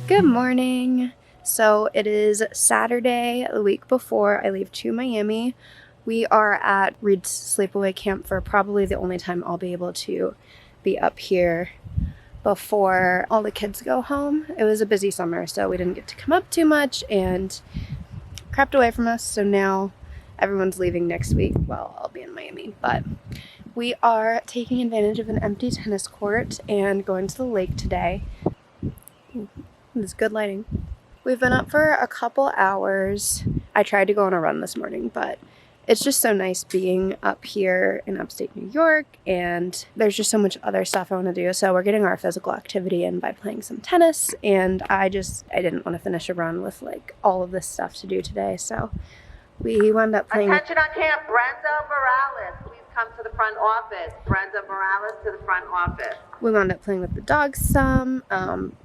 Good morning. So it is Saturday, the week before I leave to Miami. We are at Reed's sleepaway camp for probably the only time I'll be able to be up here before all the kids go home. It was a busy summer, so we didn't get to come up too much and crept away from us. So now everyone's leaving next week. Well, I'll be in Miami, but we are taking advantage of an empty tennis court and going to the lake today. It's good lighting. We've been up for a couple hours. I tried to go on a run this morning, but it's just so nice being up here in upstate New York, and there's just so much other stuff I want to do. So we're getting our physical activity in by playing some tennis, and I didn't want to finish a run with like all of this stuff to do today, so we wound up playing. Attention on camp, Brenda Morales, please come to the front office. Brenda Morales to the front office. We wound up playing with the dogs some.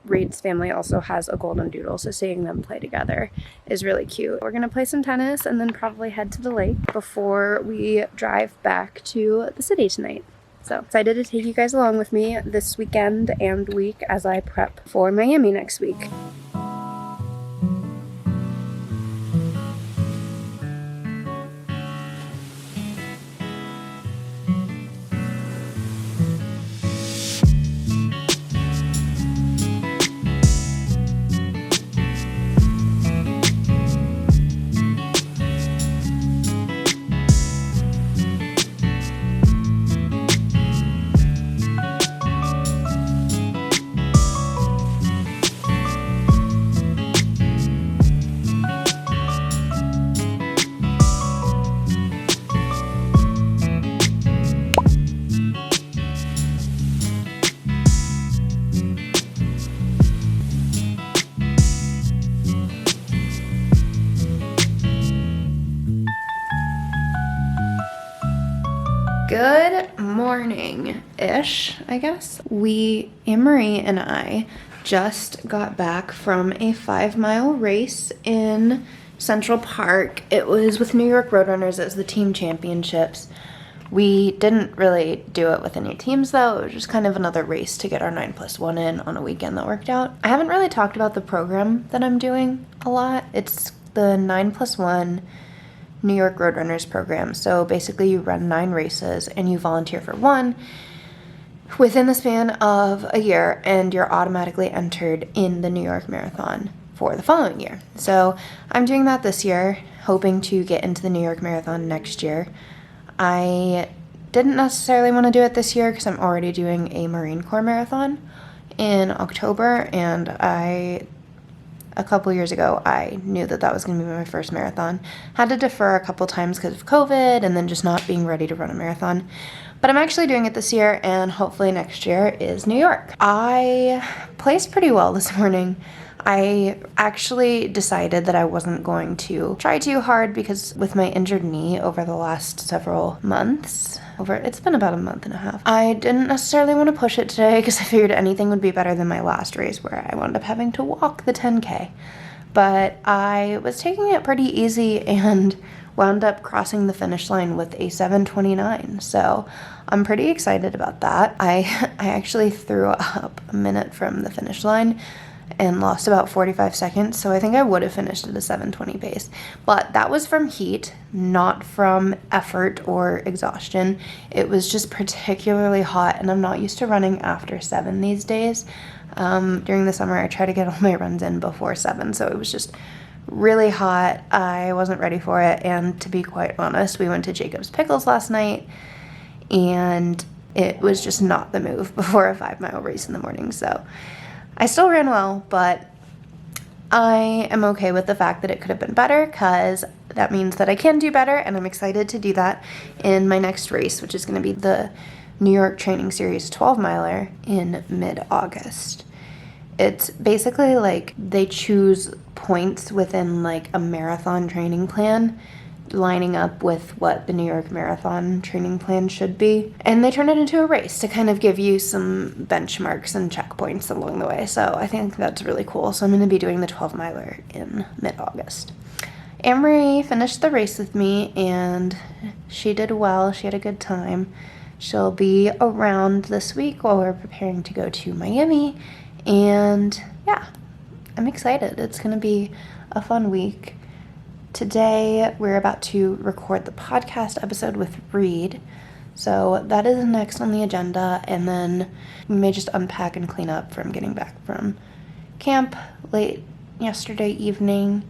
Reed's family also has a golden doodle, so seeing them play together is really cute. We're gonna play some tennis and then probably head to the lake before we drive back to the city tonight. So excited to take you guys along with me this weekend and week as I prep for Miami next week. Good morning-ish, I guess. Anne-Marie and I just got back from a 5-mile race in Central Park. It was with New York Roadrunners. It was the team championships. We didn't really do it with any teams though. It was just kind of another race to get our 9+1 in on a weekend that worked out. I haven't really talked about the program that I'm doing a lot. It's the 9+1 New York Roadrunners program. So basically you run 9 races and you volunteer for one within the span of a year, and you're automatically entered in the New York Marathon for the following year. So I'm doing that this year, hoping to get into the New York Marathon next year. I didn't necessarily want to do it this year because I'm already doing a Marine Corps marathon in October, and a couple years ago, I knew that that was going to be my first marathon. Had to defer a couple times because of COVID and then just not being ready to run a marathon. But I'm actually doing it this year, and hopefully next year is New York. I placed pretty well this morning. I actually decided that I wasn't going to try too hard because with my injured knee over the last several months, it's been about a month and a half, I didn't necessarily want to push it today because I figured anything would be better than my last race where I wound up having to walk the 10K. But I was taking it pretty easy and wound up crossing the finish line with a 7:29. So I'm pretty excited about that. I actually threw up a minute from the finish line and lost about 45 seconds, so I think I would have finished at a 7:20 pace. But that was from heat, not from effort or exhaustion. It was just particularly hot, and I'm not used to running after 7 these days. During the summer, I try to get all my runs in before 7, so it was just really hot. I wasn't ready for it, and to be quite honest, we went to Jacob's Pickles last night, and it was just not the move before a 5-mile race in the morning, so I still ran well, but I am okay with the fact that it could have been better because that means that I can do better, and I'm excited to do that in my next race, which is going to be the New York Training Series 12-miler in mid-August. It's basically like they choose points within like a marathon training plan, lining up with what the New York Marathon training plan should be. And they turn it into a race to kind of give you some benchmarks and checkpoints along the way. So I think that's really cool. So I'm going to be doing the 12-miler in mid-August. Anne-Marie finished the race with me and she did well. She had a good time. She'll be around this week while we're preparing to go to Miami. And yeah, I'm excited. It's going to be a fun week. Today, we're about to record the podcast episode with Reed. So that is next on the agenda, and then we may just unpack and clean up from getting back from camp late yesterday evening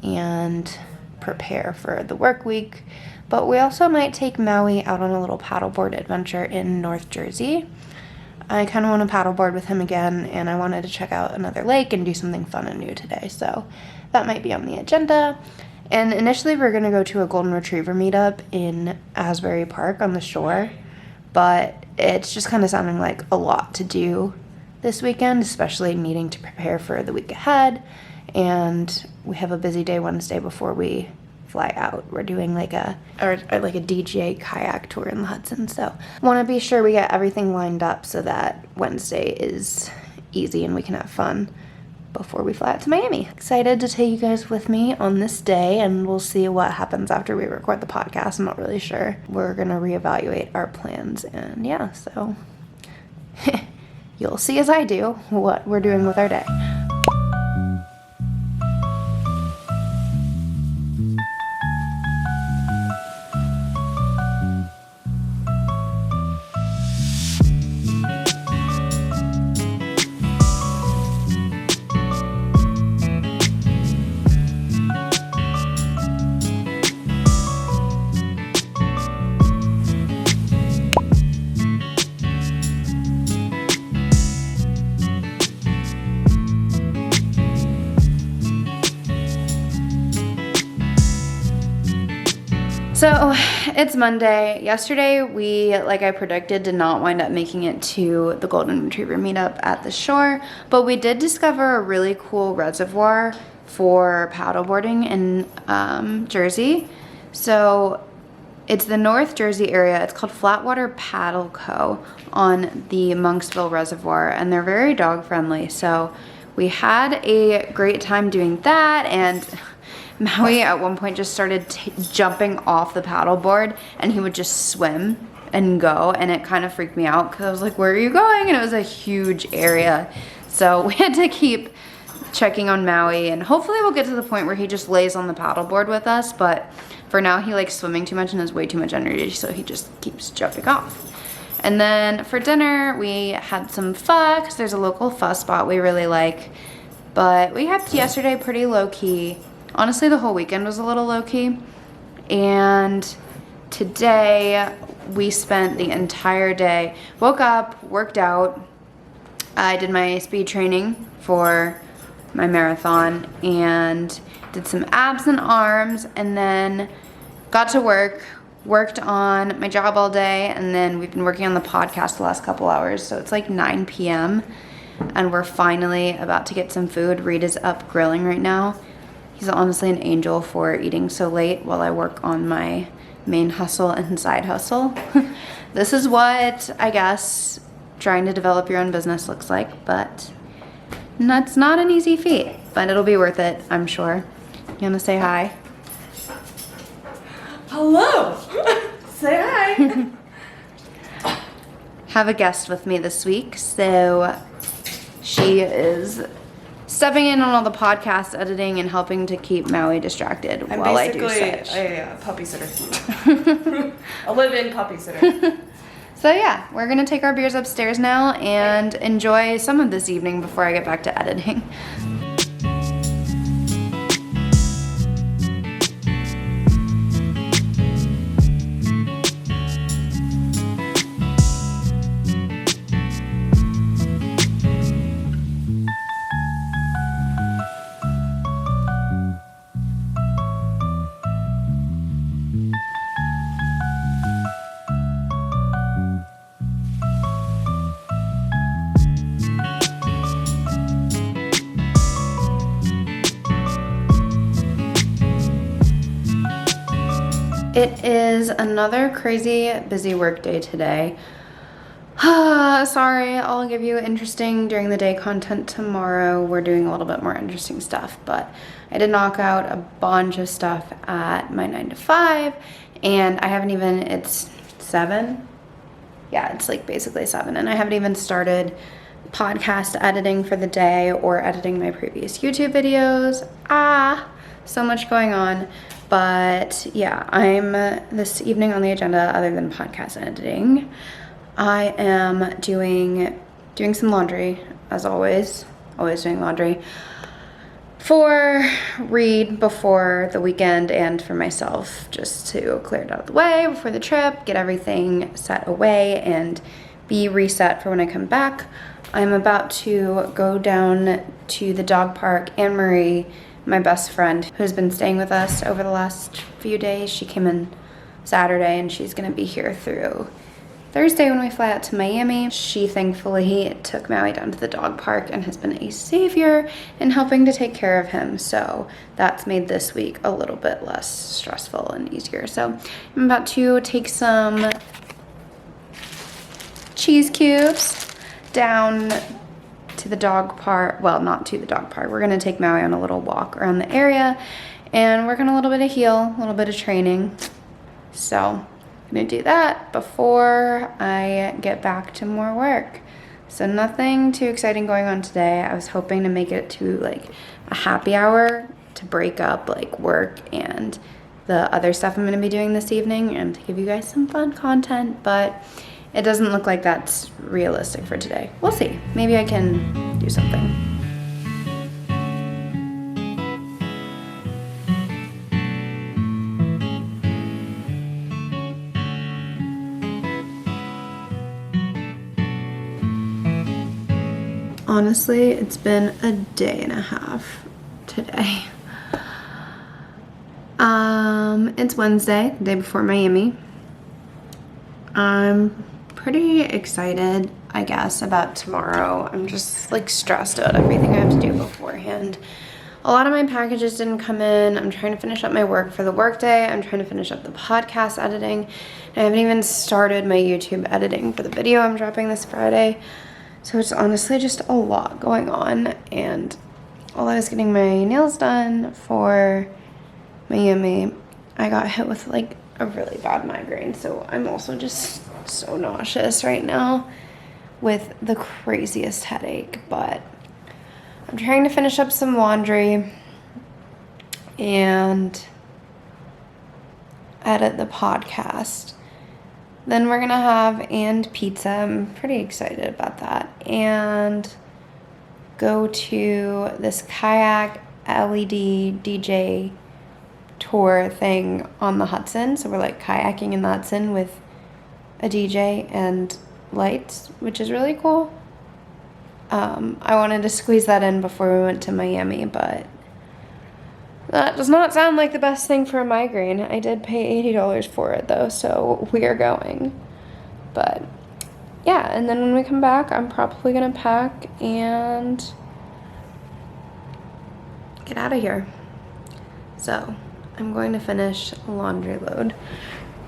and prepare for the work week. But we also might take Maui out on a little paddleboard adventure in North Jersey. I kind of want to paddleboard with him again, and I wanted to check out another lake and do something fun and new today, so that might be on the agenda. And initially we're going to go to a golden retriever meetup in Asbury Park on the shore, but it's just kind of sounding like a lot to do this weekend, especially needing to prepare for the week ahead, and we have a busy day Wednesday before we fly out. We're doing like a DJ kayak tour in the Hudson, so want to be sure we get everything lined up so that Wednesday is easy and we can have fun before we fly out to Miami. Excited to take you guys with me on this day, and we'll see what happens after we record the podcast. I'm not really sure. We're gonna reevaluate our plans, and yeah, so you'll see as I do what we're doing with our day. So it's Monday. Yesterday we, like I predicted, did not wind up making it to the golden retriever meetup at the shore, but we did discover a really cool reservoir for paddleboarding in Jersey. So it's the North Jersey area. It's called Flatwater Paddle Co. on the Monksville Reservoir, and they're very dog friendly. So we had a great time doing that, and Maui at one point just started jumping off the paddleboard, and he would just swim and go, and it kind of freaked me out because I was like, where are you going? And it was a huge area. So we had to keep checking on Maui, and hopefully we'll get to the point where he just lays on the paddleboard with us, but for now he likes swimming too much and has way too much energy, so he just keeps jumping off. And then for dinner we had some pho, because there's a local pho spot we really like, but we kept yesterday pretty low-key. Honestly, the whole weekend was a little low-key, and today we spent the entire day, woke up, worked out, I did my speed training for my marathon, and did some abs and arms, and then got to work, worked on my job all day, and then we've been working on the podcast the last couple hours, so it's like 9 p.m., and we're finally about to get some food. Reed is up grilling right now. He's honestly an angel for eating so late while I work on my main hustle and side hustle. This is what, I guess, trying to develop your own business looks like, but it's not an easy feat, but it'll be worth it, I'm sure. You wanna say hi? Hello! Say hi! Have a guest with me this week, so she is stepping in on all the podcast editing and helping to keep Maui distracted while I do such. I'm basically a puppy sitter. A live-in puppy sitter. So yeah, we're gonna take our beers upstairs now and enjoy some of this evening before I get back to editing. It is another crazy busy work day today. Sorry, I'll give you interesting during the day content tomorrow. We're doing a little bit more interesting stuff, but I did knock out a bunch of stuff at my 9 to 5, and I haven't even, it's 7? Yeah, it's like basically 7, and I haven't even started podcast editing for the day or editing my previous YouTube videos. So much going on. But yeah, I'm this evening on the agenda, other than podcast editing, I am doing some laundry, as always doing laundry for Reed before the weekend and for myself, just to clear it out of the way before the trip, get everything set away and be reset for when I come back. I'm about to go down to the dog park. Anne-Marie, my best friend, who's been staying with us over the last few days, she came in Saturday and she's gonna be here through Thursday when we fly out to Miami. She thankfully took Maui down to the dog park and has been a savior in helping to take care of him. So that's made this week a little bit less stressful and easier. So I'm about to take some cheese cubes down to the dog park. Well, not to the dog park. We're gonna take Maui on a little walk around the area and work on a little bit of heel, a little bit of training. So I'm gonna do that before I get back to more work. So nothing too exciting going on today. I was hoping to make it to like a happy hour to break up like work and the other stuff I'm gonna be doing this evening and to give you guys some fun content, but it doesn't look like that's realistic for today. We'll see. Maybe I can do something. Honestly, it's been a day and a half today. It's Wednesday, the day before Miami. I'm pretty excited, I guess, about tomorrow. I'm just like stressed out everything I have to do beforehand. A lot of my packages didn't come in. I'm trying to finish up my work for the workday. I'm trying to finish up the podcast editing. And I haven't even started my YouTube editing for the video I'm dropping this Friday. So it's honestly just a lot going on, and while I was getting my nails done for Miami, I got hit with like a really bad migraine. So I'm also just so nauseous right now with the craziest headache, but I'm trying to finish up some laundry and edit the podcast. Then we're gonna have and pizza. I'm pretty excited about that. And go to this kayak LED DJ tour thing on the Hudson. So we're like kayaking in the Hudson with a DJ and lights, which is really cool. I wanted to squeeze that in before we went to Miami, but that does not sound like the best thing for a migraine. I did pay $80 for it though, so we are going. But yeah, and then when we come back, I'm probably gonna pack and get out of here. So I'm going to finish a laundry load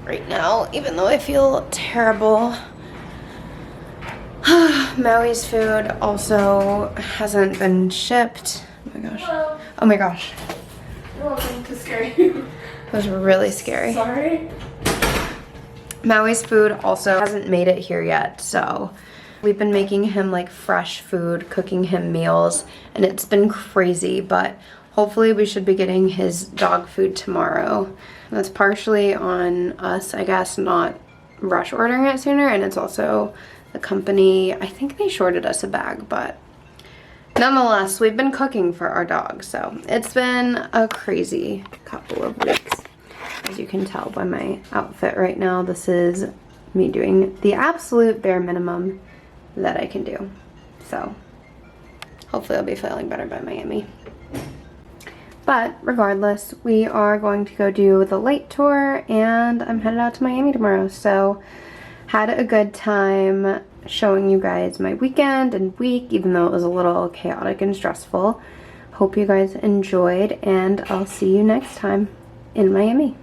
right now, even though I feel terrible. Maui's food also hasn't been shipped. Oh my gosh. Hello. Oh my gosh. You're welcome to scare you. That was really scary. Sorry. Maui's food also hasn't made it here yet, so we've been making him like fresh food, cooking him meals, and it's been crazy, but hopefully we should be getting his dog food tomorrow. That's partially on us, I guess, not rush ordering it sooner, and it's also the company, I think they shorted us a bag, but nonetheless, we've been cooking for our dog, so it's been a crazy couple of weeks. As you can tell by my outfit right now, this is me doing the absolute bare minimum that I can do. So hopefully I'll be feeling better by Miami. But regardless, we are going to go do the light tour and I'm headed out to Miami tomorrow. So had a good time showing you guys my weekend and week, even though it was a little chaotic and stressful. Hope you guys enjoyed, and I'll see you next time in Miami.